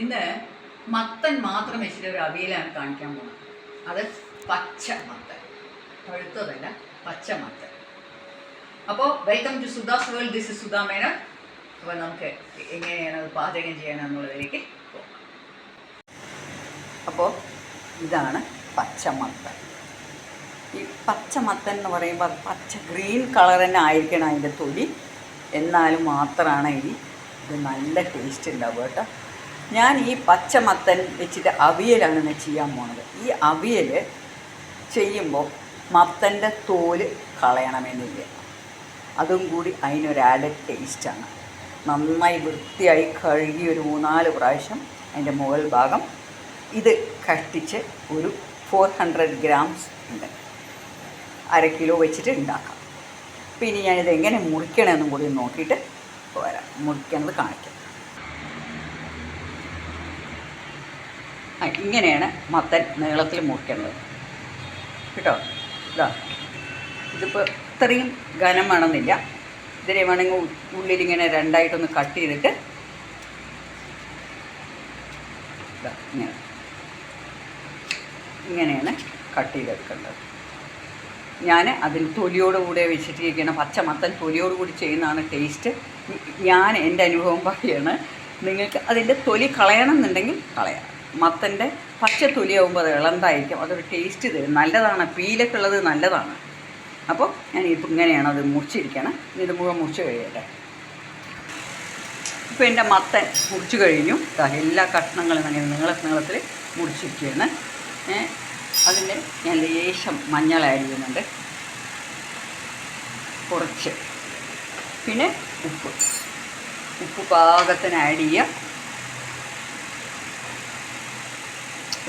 ഇന്ന് മത്തൻ മാത്രം വെച്ചിട്ട് ഒരു അവിയലാണ് കാണിക്കാൻ പോകുന്നത്. അത് പച്ച മത്തൻ, പഴുത്തതല്ല, പച്ച മത്തൻ. അപ്പോൾ welcome to Sudha's world. This is Sudha Menon. അപ്പോൾ നമുക്ക് എങ്ങനെയാണ് അത് പാചകം ചെയ്യണമെന്നുള്ളതിലേക്ക് പോകാം. അപ്പോൾ ഇതാണ് പച്ചമത്തൻ. ഈ പച്ചമത്തൻ എന്ന് പറയുമ്പോൾ അത് പച്ച ഗ്രീൻ കളർ തന്നെ ആയിരിക്കണം അതിൻ്റെ തൊലി, എന്നാലും മാത്രമാണ് ഇത് നല്ല ടേസ്റ്റ് ഉണ്ടാവുക കേട്ടോ. ഞാൻ ഈ പച്ചമത്തൻ വെച്ചിട്ട് അവിയലാണ് ചെയ്യാൻ പോണത്. ഈ അവിയൽ ചെയ്യുമ്പോൾ മത്തൻ്റെ തോല് കളയണമെന്നില്ല, അതും കൂടി അതിനൊരു ആഡഡ് ടേസ്റ്റാണ്. നന്നായി വൃത്തിയായി കഴുകി ഒരു 3-4 പ്രാവശ്യം അതിൻ്റെ മുകൾ ഭാഗം ഇത് കഷ്ടിച്ച് ഒരു 400 ഗ്രാംസ് ഉണ്ട്, 1/2 കിലോ വെച്ചിട്ട് ഉണ്ടാക്കാം. പിന്നെ ഞാനിത് എങ്ങനെ മുറിക്കണമെന്നും കൂടി നോക്കിയിട്ട് വരാം. മുറിക്കണത് കാണിക്കാം. ഇങ്ങനെയാണ് മത്തൻ നീളത്തിൽ മുറിക്കേണ്ടത് കേട്ടോ. ഇതാ, ഇതിപ്പോൾ ഇത്രയും ഘനം വേണമെന്നില്ല. ഇതിനെ വേണമെങ്കിൽ ഉള്ളിലിങ്ങനെ രണ്ടായിട്ടൊന്ന് കട്ട് ചെയ്തിട്ട് ഇങ്ങനെയാണ് കട്ട് ചെയ്തെടുക്കേണ്ടത്. ഞാൻ അതിന് തൊലിയോടുകൂടെ വെച്ചിട്ടിരിക്കുന്ന പച്ചമത്തൻ തൊലിയോടുകൂടി ചെയ്യുന്നതാണ് ടേസ്റ്റ്. ഞാൻ എൻ്റെ അനുഭവം പറയുകയാണ്. നിങ്ങൾക്ക് അതിൻ്റെ തൊലി കളയണമെന്നുണ്ടെങ്കിൽ കളയാം. മത്തൻ്റെ പച്ച തൊലിയാകുമ്പോൾ അത് ഇളന്തായിരിക്കും, അതൊരു ടേസ്റ്റ് തരും, നല്ലതാണ്. പീലൊക്കെ ഉള്ളത് നല്ലതാണ്. അപ്പോൾ ഞാൻ ഇപ്പോൾ ഇങ്ങനെയാണ് അത് മുറിച്ചിരിക്കണം. ഇത് മുഴുവൻ മുറിച്ച് കഴിയട്ടെ. ഇപ്പോൾ എൻ്റെ മത്തൻ മുറിച്ച് കഴിഞ്ഞു. എല്ലാ കഷ്ണങ്ങളും അങ്ങനെ നീളത്തിൽ മുറിച്ചിരിക്കുകയാണ്. അതിന് ഞാൻ ലേശം മഞ്ഞൾ ആഡ് ചെയ്യുന്നുണ്ട്, കുറച്ച്. പിന്നെ ഉപ്പ് പാകത്തിന് ആഡ് ചെയ്യുക.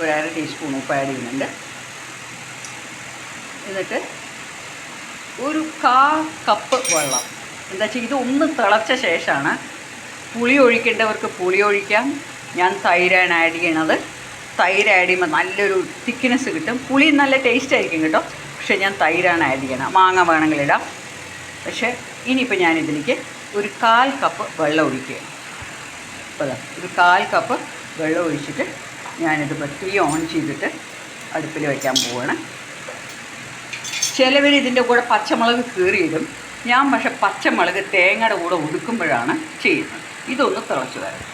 ഒരു 1/2 ടീസ്പൂൺ ഉപ്പ് ആഡ് ചെയ്യുന്നുണ്ട്. എന്നിട്ട് ഒരു 1/4 കപ്പ് വെള്ളം. എന്താ വെച്ചാൽ ഇതൊന്ന് തിളച്ച ശേഷമാണ് പുളി ഒഴിക്കേണ്ടവർക്ക് പുളി ഒഴിക്കാം. ഞാൻ തൈരാണ് ആഡ് ചെയ്യണത്. തൈര് ആഡ് ചെയ്യുമ്പോൾ നല്ലൊരു തിക്നെസ് കിട്ടും. പുളി നല്ല ടേസ്റ്റ് ആയിരിക്കും കേട്ടോ. പക്ഷേ ഞാൻ തൈരാണ് ആഡ് ചെയ്യണം. മാങ്ങ വേണമെങ്കിൽ ഇടാം. പക്ഷേ ഇനിയിപ്പോൾ ഞാനിതിലേക്ക് ഒരു 1/4 കപ്പ് വെള്ളം ഒഴിക്കുകയാണ്. അപ്പോൾ ഒരു 1/4 കപ്പ് വെള്ളം ഒഴിച്ചിട്ട് ഞാനിതിപ്പോൾ തീ ഓൺ ചെയ്തിട്ട് അടുപ്പിൽ വയ്ക്കാൻ പോവുകയാണ്. ചിലവർ ഇതിൻ്റെ കൂടെ പച്ചമുളക് കീറിയിടും. ഞാൻ പക്ഷേ പച്ചമുളക് തേങ്ങയുടെ കൂടെ ഒതുക്കുമ്പോഴാണ് ചെയ്യുന്നത്. ഇതൊന്ന് തിളച്ച് വരണം.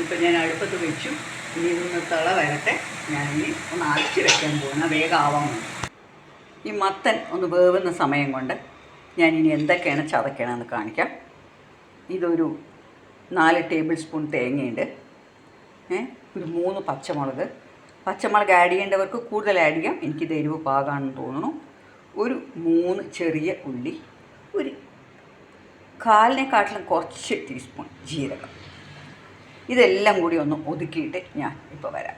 ഇപ്പം ഞാൻ അടുപ്പത്ത് വെച്ചു. ഇനി ഇതൊന്ന് തിള വരട്ടെ. ഞാനിനി ഒന്ന് അരച്ച് വയ്ക്കാൻ പോകണം, വേഗം ആവാൻ വേണ്ടി. ഈ മത്തൻ ഒന്ന് വേവുന്ന സമയം കൊണ്ട് ഞാനിനി എന്തൊക്കെയാണ് ചതക്കണമെന്ന് കാണിക്കാം. ഇതൊരു 4 ടേബിൾ സ്പൂൺ തേങ്ങയുണ്ട്, ഒരു 3 പച്ചമുളക് ആഡ് ചെയ്യേണ്ടവർക്ക് കൂടുതൽ ആഡ് ചെയ്യാം. എനിക്കിത് എരിവ് പാകാണെന്ന് തോന്നുന്നു. ഒരു 3 ചെറിയ ഉള്ളി, ഒരു 1/4 കുറച്ച് ടീസ്പൂൺ ജീരകം. ഇതെല്ലാം കൂടി ഒന്ന് ഒതുക്കിയിട്ട് ഞാൻ ഇപ്പോൾ വരാം.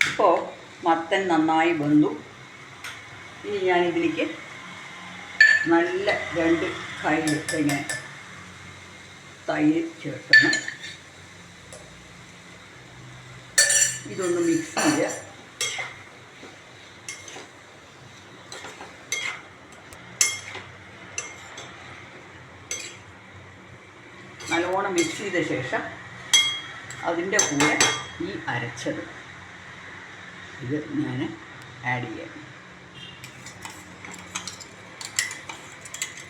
ഇപ്പോൾ മത്തൻ നന്നായി വെന്തു. ഇനി ഞാനിതിലേക്ക് നല്ല 2 കൈയിട്ട് ഇങ്ങനെ തൈര് ചേർക്കണം. ഇതൊന്ന് മിക്സ് ചെയ്യുക. നല്ലോണം മിക്സ് ചെയ്ത ശേഷം അതിൻ്റെ കൂടെ ഈ അരച്ചത് ഇത് ഞാൻ ആഡ് ചെയ്യാം.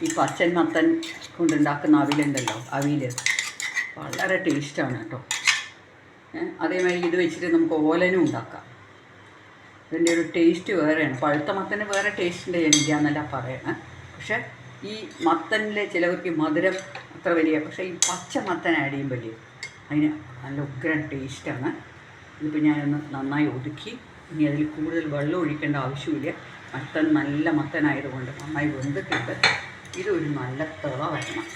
ഈ പച്ചൻ മത്തൻ കൊണ്ടുണ്ടാക്കുന്ന അവിലുണ്ടല്ലോ, അവിൽ വളരെ ടേസ്റ്റാണ് കേട്ടോ. അതേമാതിരി ഇത് വെച്ചിട്ട് നമുക്ക് ഓലനും ഉണ്ടാക്കാം. ഇതിൻ്റെ ഒരു ടേസ്റ്റ് വേറെയാണ്. പഴുത്ത മത്തന് വേറെ ടേസ്റ്റിൻ്റെ എനിക്കാന്നല്ല പറയണേ. പക്ഷേ ഈ മത്തനിൽ ചിലവർക്ക് മധുരം അത്ര വലിയ, പക്ഷേ ഈ പച്ച മത്തൻ ആഡ് ചെയ്യുമ്പോൾ അതിന് നല്ല ഉഗ്രൻ ടേസ്റ്റാണ്. ഇതിപ്പോൾ ഞാനൊന്ന് നന്നായി ഒതുക്കി. ഇനി അതിൽ കൂടുതൽ വെള്ളം ഒഴിക്കേണ്ട ആവശ്യമില്ല. മത്തൻ നല്ല മത്തനായതുകൊണ്ട് നന്നായി വെന്തിട്ടുണ്ട്. ഇതൊരു നല്ല തിള വരണം.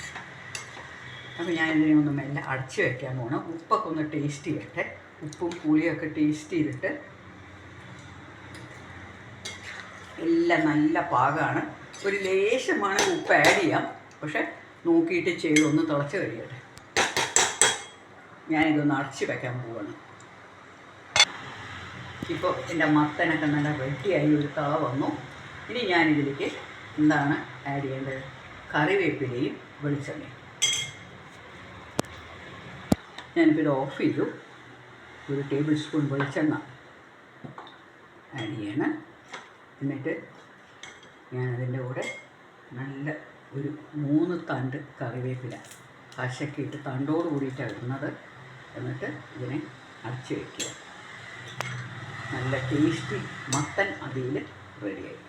അപ്പോൾ ഞാനിതിനെ ഒന്ന് മെല്ലെ അടച്ച് വയ്ക്കാൻ പോകണം. ഉപ്പൊക്കെ ഒന്ന് ടേസ്റ്റ് ചെയ്യട്ടെ. ഉപ്പും പുളിയൊക്കെ ടേസ്റ്റ് ചെയ്തിട്ട് എല്ലാം നല്ല പാകമാണ്. ഒരു ലേശമാണ് ഉപ്പ് ആഡ് ചെയ്യാം, പക്ഷേ നോക്കിയിട്ട് ചെയ്ത് ഒന്ന് തിളച്ച് കഴിയട്ടെ. ഞാനിതൊന്ന് അടച്ച് വയ്ക്കാൻ പോവാണ്. ഇപ്പോൾ എൻ്റെ മത്തനൊക്കെ നല്ല റെഡിയായി ഒരു തിള വന്നു. ഇനി ഞാനിതിലേക്ക് എന്താണ് ആഡ് ചെയ്യേണ്ടത്? കറിവേപ്പിലയും വെളിച്ചെണ്ണയും. ഞാനിപ്പോൾ ഇത് ഓഫ് ചെയ്തു. ഒരു ടേബിൾ സ്പൂൺ വെളിച്ചെണ്ണ ആഡ് ചെയ്യണം. എന്നിട്ട് ഞാനതിൻ്റെ കൂടെ നല്ല ഒരു 3 തണ്ട് കറിവേപ്പില പശക്കിയിട്ട് തണ്ടോട് കൂടിയിട്ടാണ് ഇടുന്നത്. എന്നിട്ട് ഇതിനെ അടച്ച് വയ്ക്കുക. നല്ല ടേസ്റ്റി മത്തൻ അവിയൽ റെഡിയായി.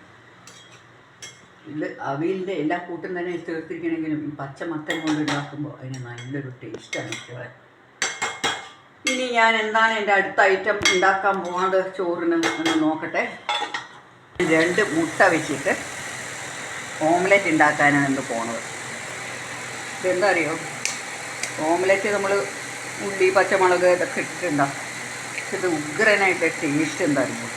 ഇത് അവിയലിൻ്റെ എല്ലാ കൂട്ടും തന്നെ ചേർത്തിരിക്കണമെങ്കിലും ഈ പച്ച മത്തൻ കൊണ്ട് ഉണ്ടാക്കുമ്പോൾ അതിന് നല്ലൊരു ടേസ്റ്റാണ് കുട്ടികളെ. ഇനി ഞാൻ എന്താണ് എൻ്റെ അടുത്ത ഐറ്റം ഉണ്ടാക്കാൻ പോകുന്നത് ചോറിന് എന്ന് നോക്കട്ടെ. 2 മുട്ട വെച്ചിട്ട് ഓംലെറ്റ് ഉണ്ടാക്കാനാണ് ഇന്ന് പോകുന്നത്. ഇതെന്താ അറിയോ, ഓംലെറ്റ് നമ്മൾ ഉള്ളി പച്ചമുളക് ഇതൊക്കെ ഇട്ടിട്ടുണ്ടാകും. ഇത് ഉഗ്രനായിട്ട് ടേസ്റ്റ് എന്താ അറിയുമോ,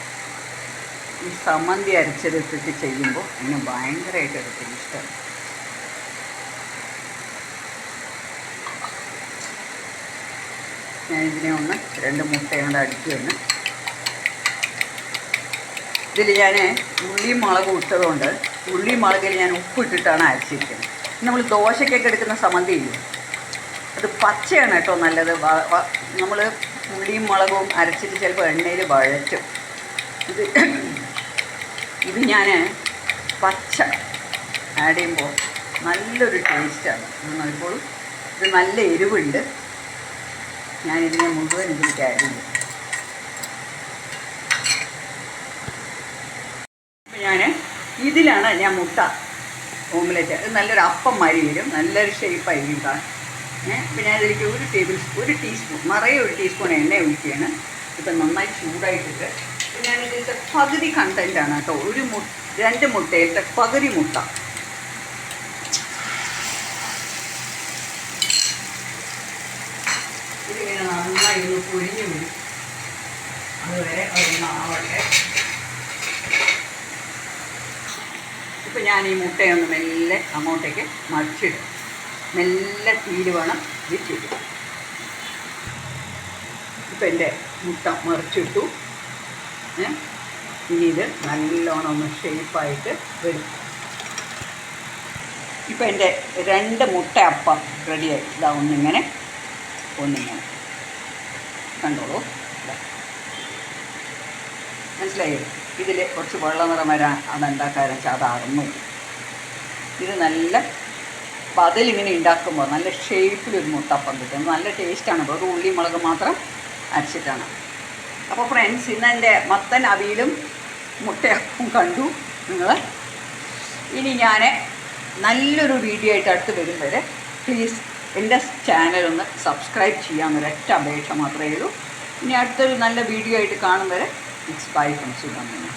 ഈ സമ്മന്തി അരച്ചെടുത്തിട്ട് ചെയ്യുമ്പോൾ അതിന് ഭയങ്കരമായിട്ടൊരു ടേസ്റ്റാണ്. ഞാനിതിനെ 2 മുട്ട കൊണ്ട് അടിച്ചു തന്നെ. ഇതിൽ ഞാൻ ഉള്ളിയും മുളകും ഇട്ടതുകൊണ്ട് ഉള്ളിയും മുളകിൽ ഞാൻ ഉപ്പിട്ടിട്ടാണ് അരച്ചിരിക്കുന്നത്. നമ്മൾ ദോശയ്ക്കൊക്കെ എടുക്കുന്ന സമ്മന്തി ഇല്ലേ, അത് പച്ചയാണ് കേട്ടോ നല്ലത്. നമ്മൾ ഉള്ളിയും മുളകും അരച്ചിട്ട് ചിലപ്പോൾ എണ്ണയിൽ വഴറ്റും. ഇത് ഞാൻ പച്ച ആഡ് ചെയ്യുമ്പോൾ നല്ലൊരു ടേസ്റ്റാണ്. ഇപ്പോൾ ഇത് നല്ല എരിവുണ്ട്. ഞാനിതിനെ മുഴുവൻ ഇതിലേക്ക് ആഡ് ചെയ്യും. അപ്പോൾ ഇതിലാണ് ഞാൻ മുട്ട ഓംലെറ്റ്. അത് നല്ലൊരു അപ്പം മാതിരി വരും, നല്ലൊരു ഷേപ്പായിരിക്കും കാണാൻ. അപ്പോൾ ഞാനിതിലേക്ക് ഒരു ടീസ്പൂൺ നിറയെ ഒരു ടീസ്പൂൺ എണ്ണ ഒഴിക്കുകയാണ്. ഇപ്പം നന്നായി ചൂടായിട്ടിട്ട് ഞാനിതിൻ്റെ പകുതി കണ്ടൻറ്റാണ് കേട്ടോ. 2 മുട്ടയിലത്തെ പകുതി മുട്ട. ഇതിങ്ങനെ നന്നായി ഒന്ന് പൊരിഞ്ഞു വരും. അതുവരെ അതൊന്ന് ആവട്ടെ. ഇപ്പം ഞാൻ ഈ മുട്ടയൊന്ന് മെല്ലെ അങ്ങോട്ടേക്ക് മറിച്ചിടും. മെല്ലെ തീര് വേണം വെച്ചിട്ട്. ഇപ്പം എൻ്റെ മുട്ട മറിച്ചിട്ടു. ഇനി ഇത് നല്ലോണം ഒന്ന് ഷേപ്പായിട്ട് വരും. ഇപ്പം എൻ്റെ 2 മുട്ട അപ്പം റെഡിയായി. ഇതാ ഒന്നിങ്ങനെ കണ്ടോളൂ. മനസ്സിലായോ? ഇതിൽ കുറച്ച് വെള്ളം നിറം വരാൻ അതെന്താക്കാരെന്ന് വെച്ചാൽ അതാറുന്നു. ഇത് നല്ല അതിലിങ്ങനെ ഉണ്ടാക്കുമ്പോൾ നല്ല ഷേപ്പിലൊരു മുട്ടപ്പം കിട്ടും. നല്ല ടേസ്റ്റാണ്. വെറും ഉള്ളി മുളക് മാത്രം അരച്ചിട്ടാണ്. അപ്പോൾ ഫ്രണ്ട്സ്, ഇന്ന് എൻ്റെ മത്തൻ അവിയലും മുട്ടയപ്പവും കണ്ടു നിങ്ങൾ. ഇനി ഞാൻ നല്ലൊരു വീഡിയോ ആയിട്ട് അടുത്ത് വരും വരെ പ്ലീസ് എൻ്റെ ചാനലൊന്ന് സബ്സ്ക്രൈബ് ചെയ്യാമെന്നൊരൊറ്റ അപേക്ഷ മാത്രമേ ഉള്ളൂ. ഇനി അടുത്തൊരു നല്ല വീഡിയോ ആയിട്ട് കാണും വരെ ഇറ്റ്സ് ബൈ ഫ്രം സുഗന്ധ.